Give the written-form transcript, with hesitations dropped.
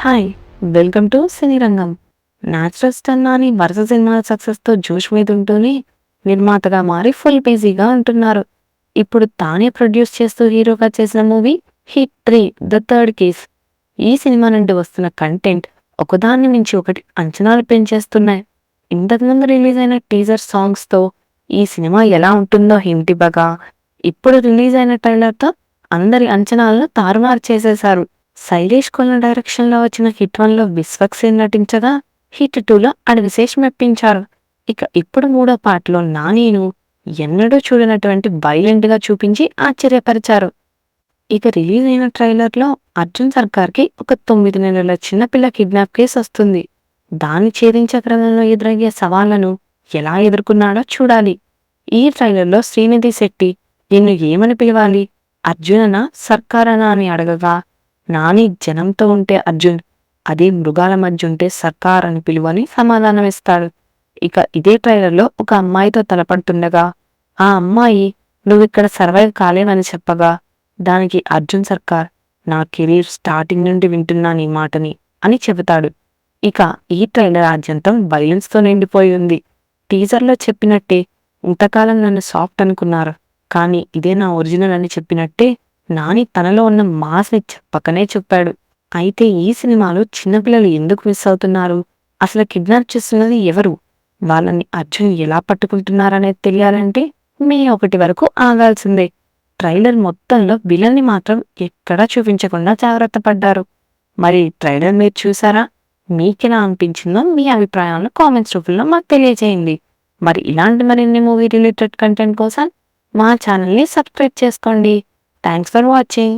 Hi! Welcome to సినీ రంగం. 'Natural star' Nani వరుస సినిమాల సక్సెస్‌తో జోష్ మీదుంటూనే నిర్మాతగా మారి ఫుల్ బిజీగా ఉంటున్నారు. ఇప్పుడు తానే ప్రొడ్యూస్ చేస్తూ హీరోగా చేసిన movie 'hit 3 the third case'. ఈ సినిమా నుండి వస్తున్న కంటెంట్ ఒకదాన్ని మించి ఒకటి అంచనాలు పెంచేస్తున్నాయి. ఇంతకుముందు రిలీజ్ అయిన టీజర్ సాంగ్స్‌తో ఈ సినిమా ఎలా ఉంటుందో హింట్ ఇవ్వగా, ఇప్పుడు రిలీజ్ అయిన ట్రైలర్‌తో అందరి అంచనాలను తారుమారు చేసేశారు. శైలేష్ కొల్లా డైరెక్షన్‌లో వచ్చిన 'హిట్ 1'లో విశ్వక్ సేన్ నటించగా, 'హిట్ 2'లో అడవిశేష్ మెప్పించారు. ఇక ఇప్పుడు మూడో పార్ట్‌లో నానిను ఎన్నడూ చూడనటువంటి వైలెంట్‌గా చూపించి ఆశ్చర్యపరిచారు. ఇక రిలీజ్ అయిన ట్రైలర్‌లో అర్జున్ సర్కార్‌కి ఒక 9 నెలల చిన్నపిల్ల కిడ్నాప్ కేసు వస్తుంది. దాన్ని ఛేదించే క్రమంలో ఎదురయ్యే సవాళ్లను ఎలా ఎదుర్కొన్నాడో చూడాలి. ఈ ట్రైలర్‌లో శ్రీనిధి శెట్టి నిన్ను ఏమని పిలవాలి? అర్జుననా? సర్కారనా? అని అడగగా, నాని జనంతో ఉంటే అర్జున్, అదే మృగాల మధ్య ఉంటే సర్కార్ అని పిలువని సమాధానమిస్తాడు. ఇక ఇదే ట్రైలర్‌లో ఒక అమ్మాయితో తలపడుతుండగా, ఆ అమ్మాయి నువ్విక్కడ సర్వైవ్ కాలేవని చెప్పగా, దానికి అర్జున్ సర్కార్, నా కెరీర్ స్టార్టింగ్ నుండి వింటున్నా నీ మాటని అని చెబుతాడు. ఇక ఈ ట్రైలర్ ఆద్యంతం వైలెన్స్‌తో నిండిపోయి ఉంది. టీజర్‌లో చెప్పినట్టే ఇంతకాలం నన్ను సాఫ్ట్ అనుకున్నారు, కానీ ఇదే నా ఒరిజినల్ అని చెప్పినట్టే నాని తనలో ఉన్న మాస్‌ని చెప్పకనే చెప్పాడు. అయితే ఈ సినిమాలో చిన్నపిల్లలు ఎందుకు మిస్ అవుతున్నారు? అసలు కిడ్నాప్ చేస్తున్నది ఎవరు? వాళ్ళని అర్జున్ ఎలా పట్టుకుంటున్నారనేది తెలియాలంటే మే 1 వరకు ఆగాల్సిందే. ట్రైలర్ మొత్తంలో విలన్ని మాత్రం ఎక్కడా చూపించకుండా జాగ్రత్త పడ్డారు. మరి ట్రైలర్ మీరు చూసారా? మీకెలా అనిపించిందో మీ అభిప్రాయాలను కామెంట్స్ రూపంలో మాకు తెలియజేయండి. మరి ఇలాంటి మరిన్ని మూవీ రిలేటెడ్ కంటెంట్ కోసం మా ఛానల్‌ని సబ్స్క్రైబ్ చేసుకోండి. Thanks for watching.